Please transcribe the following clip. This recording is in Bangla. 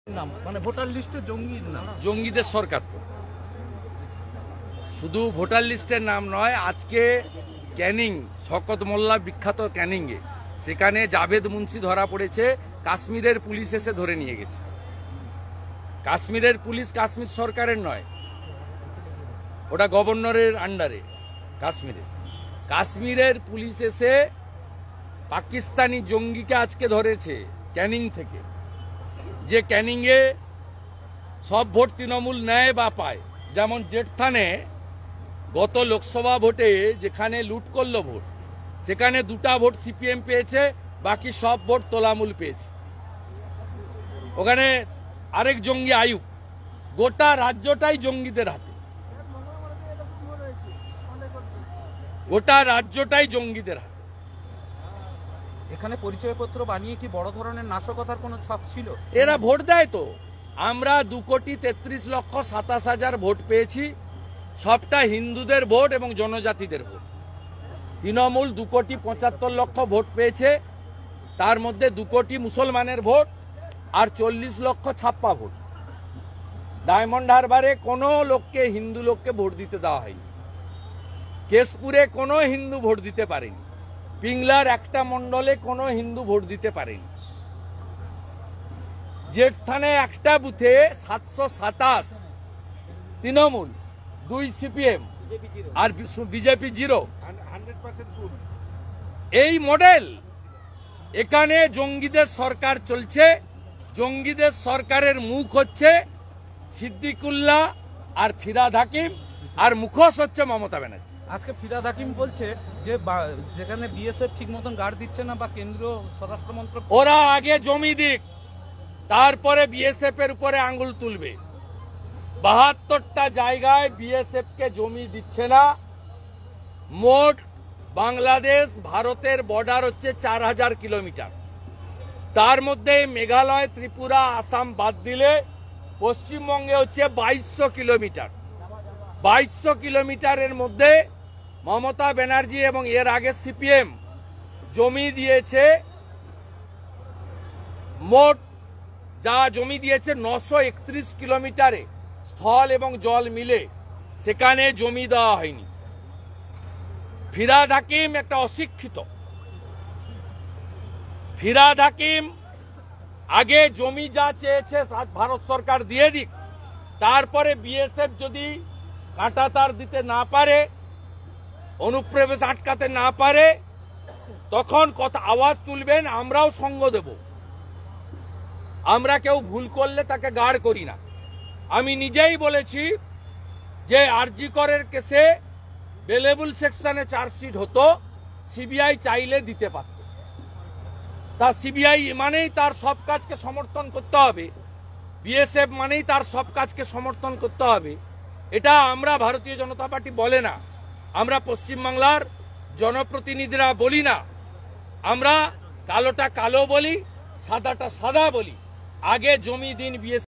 নাম মানে ভোটার লিস্টে জঙ্গির নাম, জঙ্গিদের সরকার তো শুধু ভোটার লিস্টের নাম নয়। আজকে ক্যানিং, শওকত মোল্লা বিখ্যাত ক্যানিংয়ে, সেখানে জাভেদ মুন্সি ধরা পড়েছে। কাশ্মীরের পুলিশ এসে ধরে নিয়ে গেছে। কাশ্মীরের পুলিশ কাশ্মীর সরকারের নয়, ওটা গভর্নরের আন্ডারে। কাশ্মীরের পুলিশ এসে পাকিস্তানি জঙ্গিকে আজকে ধরেছে ক্যানিং থেকে। যে ক্যানিংয়ে সব ভোট তৃণমূল নেয় বা পায়। যেমন জেঠথানে গত লোকসভা ভোটে যেখানে লুট করলো ভোট, সেখানে 2টা ভোট সিপিএম পেয়েছে, বাকি সব ভোট তোলামূল পেয়েছে। ওখানে আরেক জঙ্গি আয়ুব। গোটা রাজ্যটাই জঙ্গিদের হাতে, গোটা রাজ্যটাই জঙ্গিদের হাতে। এখানে পরিচয়পত্র বানিয়ে কি বড় ধরনের নাশকতার কোনো ছক ছিল? এরা ভোট দেয় তো। আমরা 2,33,27,000 ভোট পেয়েছি, সবটা হিন্দুদের ভোট এবং জনজাতিদের ভোট। তৃণমূল 2,75,00,000 ভোট পেয়েছে, তার মধ্যে 2 কোটি মুসলমানের ভোট আর 40 লক্ষ ছাপ্পা ভোট। ডায়মন্ড হারবারে কোনো লোককে, হিন্দু লোককে ভোট দিতে দেওয়া হয়নি। কেশপুরে কোনো হিন্দু ভোট দিতে পারেনি। পিংলার একটা মণ্ডলে কোনো হিন্দু ভোট দিতে পারেনি। জেঠথানে একটা বুথে 727 তৃণমূল, 2 সিপিএম আর বিজেপি 0। এই মডেল। এখানে জঙ্গিদের সরকার চলছে। জঙ্গিদের সরকারের মুখ হচ্ছে সিদ্দিকুল্লাহ আর ফিরহাদ হাকিম, আর মুখোশ হচ্ছে মমতা ব্যানার্জি। আজকে ফিরহাদ হাকিম বলছে যে যেখানে বিএসএফ ঠিক মতন গার্ড দিচ্ছে না বা কেন্দ্রীয় স্বরাষ্ট্র মন্ত্রক, ওরা আগে জমি দিক, তারপরে বিএসএফ এর উপরে আঙ্গুল তুলবে। 72টা জায়গায় বিএসএফ কে জমি দিচ্ছে না। মোট বাংলাদেশ ভারতের বর্ডার হচ্ছে 4000 কিলোমিটার। তার মধ্যে মেঘালয়, ত্রিপুরা, আসাম বাদ দিলে পশ্চিমবঙ্গে হচ্ছে 2200 কিলোমিটার। 2200 কিলোমিটারের মধ্যে মমতা ব্যানার্জি এবং এর আগে সিপিএম জমি দিয়েছে, মোট যা জমি দিয়েছে 931 কিলোমিটারে, স্থল এবং জল মিলে। সেখানে জমি দেওয়া হয়নি। ফিরহাদ হাকিম একটা অশিক্ষিত। ফিরহাদ হাকিম আগে জমি যা চেয়েছে ভারত সরকার দিয়ে দিক, তারপরে বিএসএফ যদি কাঁটাতার দিতে না পারে, অনুপ্রবেশ আটকাতে না পারে, তখন কথা আওয়াজ তুলবেন, আমরাও সঙ্গ দেব। আমরা কেউ ভুল করলে তাকে গার্ড করি না। আমি নিজেই বলেছি যে আরজি করের কেসে বেলেবল সেকশনে চার্জশিট হতো, সিবিআই চাইলে দিতে পারত। তা সিবিআই মানেই তার সব কাজকে সমর্থন করতে হবে, বিএসএফ মানেই তার সব কাজকে সমর্থন করতে হবে, এটা আমরা ভারতীয় জনতা পার্টি বলে না। আমরা পশ্চিমবাংলার জনপ্রতিনিধিরা বলি না। আমরা কালোটা কালো বলি, সাদাটা সাদা বলি। আগে জমি দিন বিএসএফ।